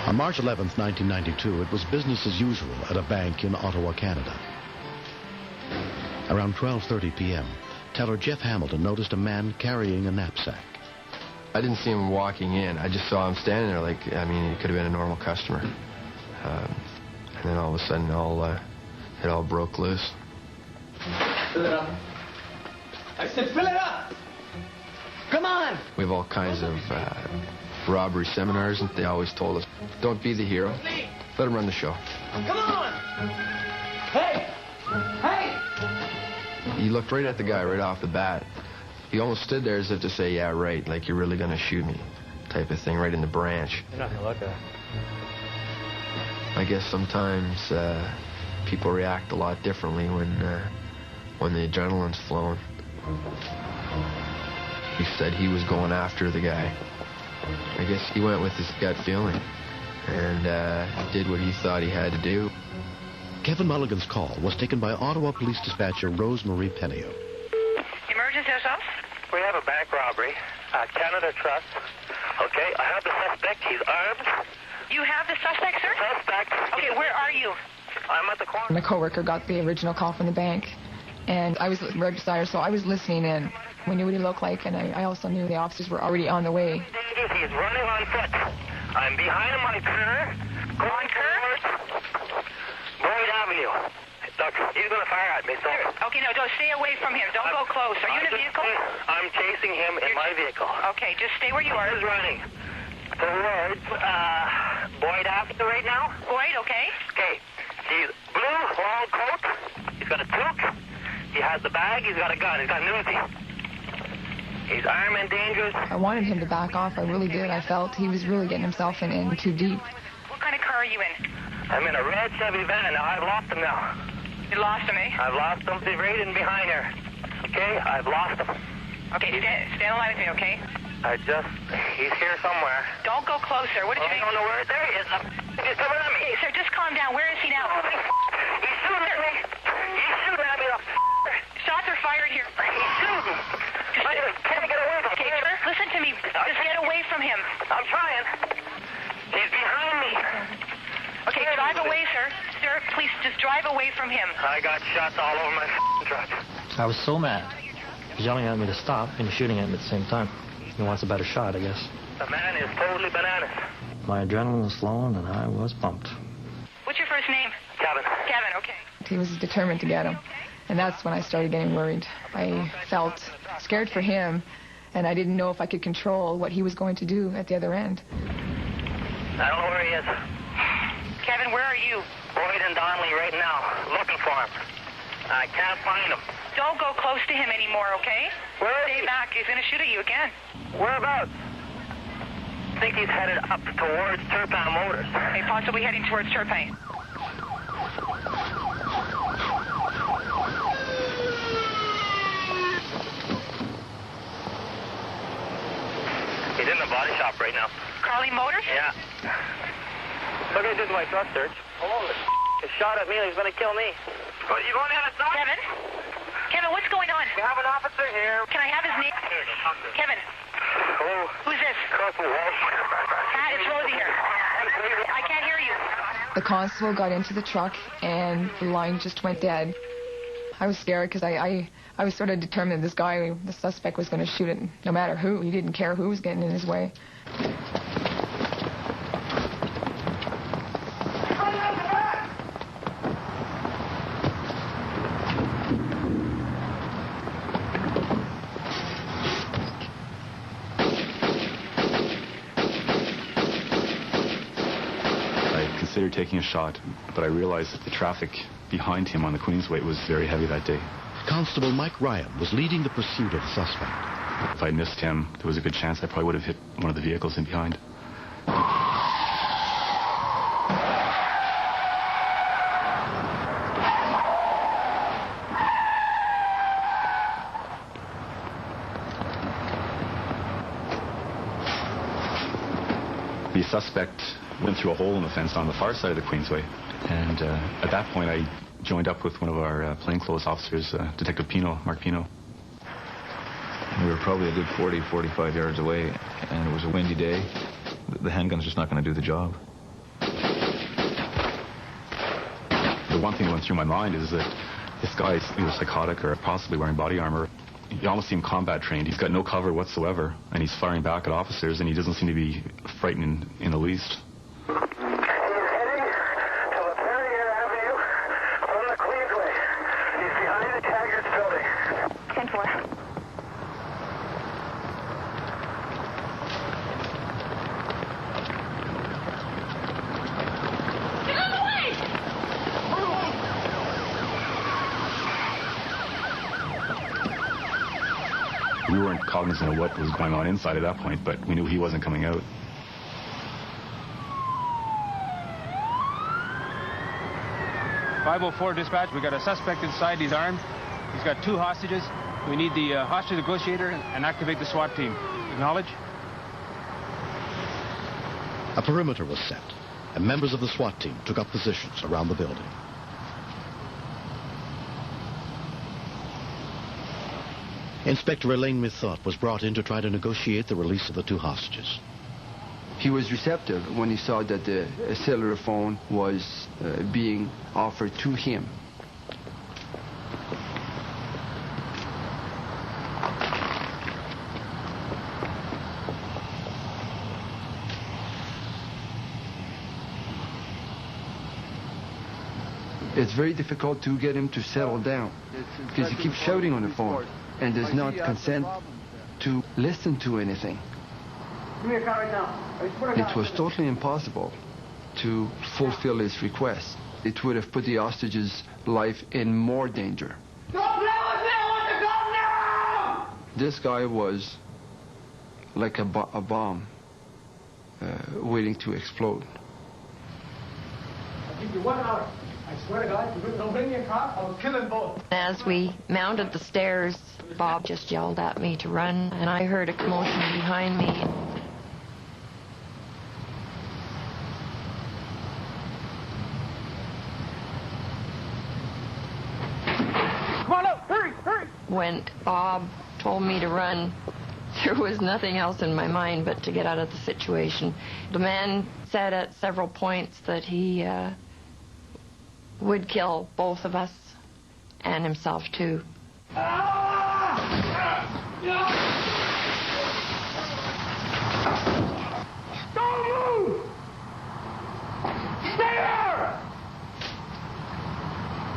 On March 11th, 1992, it was business as usual at a bank in Ottawa, Canada. Around 12:30 p.m., teller Jeff Hamilton noticed a man carrying a knapsack. I didn't see him walking in. I just saw him standing there like, I mean, he could have been a normal customer. And then all of a sudden, it all broke loose. Fill it up. I said fill it up! Come on! We have all kinds of robbery seminars, and they always told us, don't be the hero. Let him run the show. Come on! Hey! Hey! He looked right at the guy right off the bat. He almost stood there as if to say, yeah, right, like you're really going to shoot me, type of thing, right in the branch. You're not going to look at it. I guess sometimes people react a lot differently when the adrenaline's flowing. He said he was going after the guy. I guess he went with his gut feeling and did what he thought he had to do. Kevin Mulligan's call was taken by Ottawa Police Dispatcher Rosemarie Penio. Emergency house? We have a bank robbery, Canada Trust. Okay, I have the suspect. He's armed. You have the suspect, sir? Suspect. Okay, where are you? I'm at the corner. My coworker got the original call from the bank, and I was right beside her, so I was listening in. We knew what he looked like, and I also knew the officers were already on the way. He's running on foot. I'm behind him on curve. Going towards Boyd Avenue. Look, he's going to fire at me, so... Okay, no, don't stay away from him. Don't go close. Are you in a vehicle? I'm chasing him in my vehicle. Okay, just stay where you are. He's running towards Boyd Avenue right now. Boyd, okay. Okay, he's blue, long coat. He's got a toque. He has the bag. He's got a gun. He's got an Uzi. He's armed and dangerous. I wanted him to back off. I really did. I felt he was really getting himself in too deep. What kind of car are you in? I'm in a red Chevy van. Now, I've lost him now. You lost him, eh? I've lost him. He's right in behind her. Okay? I've lost him. Okay, stand in line with me, okay? He's here somewhere. Don't go closer. What did you I don't know where. There he is. He's coming at me. Hey, sir, just calm down. Where is he now? He's shooting at me. He's shooting at me. Shots are fired here. He's shooting. Can I get away from him? Okay, sir, listen to me. Just get away from him. I'm trying. He's behind me. Okay, drive away, sir. Sir, please just drive away from him. I got shots all over my truck. I was so mad. He's yelling at me to stop and shooting at me at the same time. He wants a better shot, I guess. The man is totally bananas. My adrenaline was flowing and I was pumped. What's your first name? Kevin. Kevin, okay. He was determined to get him, and that's when I started getting worried. I felt scared for him, and I didn't know if I could control what he was going to do at the other end. I don't know where he is. Kevin, where are you? Boyd and Donnelly right now, looking for him. I can't find him. Don't go close to him anymore, okay? Where is Stay he? back. He's going to shoot at you again. Whereabouts? I think he's headed up towards Turpin Motors. Okay, possibly heading towards Turpin. He's in the body shop right now. Carly Motors? Yeah. Look, I did my truck search. Holy he shot at me and he's going to kill me. But you going down outside? Kevin? Kevin, what's going on? We have an officer here. Can I have his name? Kevin. Hello? Who's this? Corporal Walsh. Pat, it's Rosie here. I can't hear you. The constable got into the truck, and the line just went dead. I was scared because I was sort of determined this guy, the suspect, was going to shoot it no matter who. He didn't care who was getting in his way. I considered taking a shot, but I realized that the traffic behind him on the Queensway was very heavy that day. Constable Mike Ryan was leading the pursuit of the suspect. If I'd missed him, there was a good chance I probably would have hit one of the vehicles in behind. The suspect went through a hole in the fence on the far side of the Queensway, and at that point I joined up with one of our plainclothes officers, Detective Pino, Mark Pino. We were probably a good 40, 45 yards away, and it was a windy day. The handgun's just not going to do the job. one thing that went through my mind is that this guy's either psychotic or possibly wearing body armor. You almost seem combat trained. He's got no cover whatsoever, and he's firing back at officers, and he doesn't seem to be frightened in the least. He's heading to the 30th Avenue from the Queensway. He's behind the Taggart's building. 10-4. We weren't cognizant of what was going on inside at that point, but we knew he wasn't coming out. .504 dispatch, we got a suspect inside, he's armed. He's got 2 hostages. We need the hostage negotiator and activate the SWAT team. Acknowledge? A perimeter was set, and members of the SWAT team took up positions around the building. Inspector Elaine Methot was brought in to try to negotiate the release of the 2 hostages. He was receptive when he saw that the cellular phone was being offered to him. It's very difficult to get him to settle down because he keeps shouting on the phone and does not consent to listen to anything. Give me a car right now. It was totally impossible to fulfill his request. It would have put the hostage's life in more danger. Don't play with me! I want to go now! This guy was like a bomb waiting to explode. I'll give you 1 hour. I swear to God, if you don't bring me a car, I'll kill them both. As we mounted the stairs, Bob just yelled at me to run, and I heard a commotion behind me. Come on out! Hurry! Hurry! When Bob told me to run, there was nothing else in my mind but to get out of the situation. The man said at several points that he would kill both of us and himself too. Don't move! Stay there!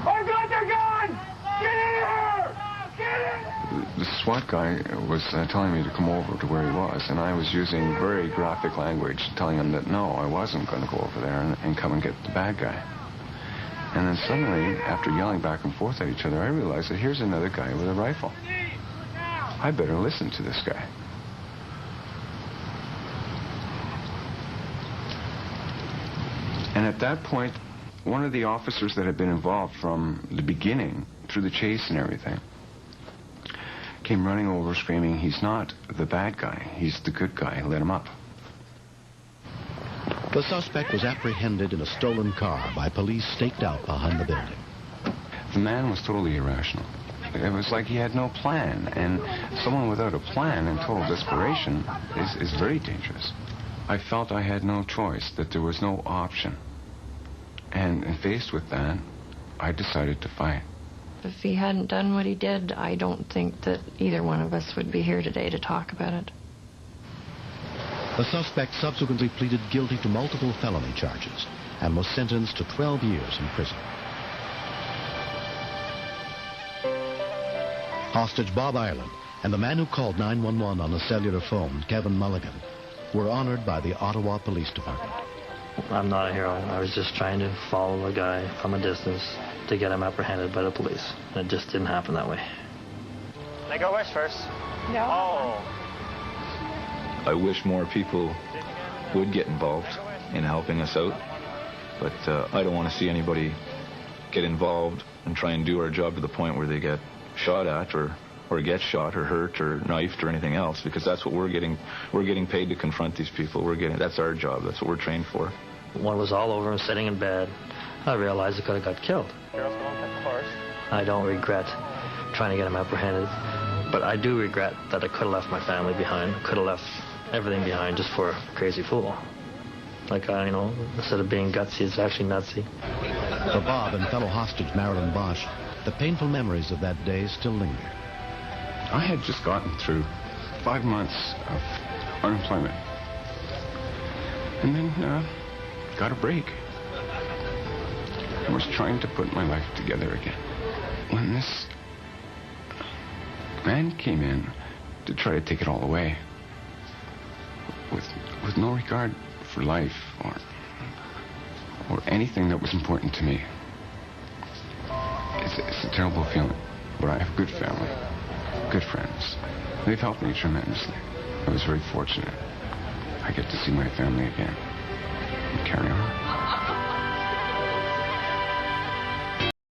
I've got the gun! Get in here! Get in! The SWAT guy was telling me to come over to where he was, and I was using very graphic language, telling him that no, I wasn't going to go over there and come and get the bad guy. And then suddenly, after yelling back and forth at each other, I realized that here's another guy with a rifle. I better listen to this guy. And at that point, one of the officers that had been involved from the beginning, through the chase and everything, came running over screaming, "He's not the bad guy, he's the good guy, let him up." The suspect was apprehended in a stolen car by police staked out behind the building. The man was totally irrational. It was like he had no plan, and someone without a plan in total desperation is very dangerous. I felt I had no choice, that there was no option. And faced with that, I decided to fight. If he hadn't done what he did, I don't think that either one of us would be here today to talk about it. The suspect subsequently pleaded guilty to multiple felony charges and was sentenced to 12 years in prison. Hostage Bob Ireland and the man who called 911 on a cellular phone, Kevin Mulligan, were honored by the Ottawa Police Department. I'm not a hero. I was just trying to follow a guy from a distance to get him apprehended by the police. And it just didn't happen that way. They go west first. No. Oh. I wish more people would get involved in helping us out, but I don't want to see anybody get involved and try and do our job to the point where they get shot at or get shot or hurt or knifed or anything else, because that's what we're getting paid to confront these people. That's our job. That's what we're trained for. When it was all over and sitting in bed, I realized I could have got killed. Girls going cut the forest. I don't regret trying to get him apprehended, but I do regret that I could have left my family behind, could have left everything behind just for a crazy fool. Like, instead of being gutsy, it's actually nutsy. For Bob and fellow hostage Marilyn Bosch, the painful memories of that day still linger. I had just gotten through 5 months of unemployment. And then got a break. I was trying to put my life together again. When this man came in to try to take it all away, with no regard for life or anything that was important to me. It's a terrible feeling, but I have a good family, good friends. They've helped me tremendously. I was very fortunate. I get to see my family again and carry on.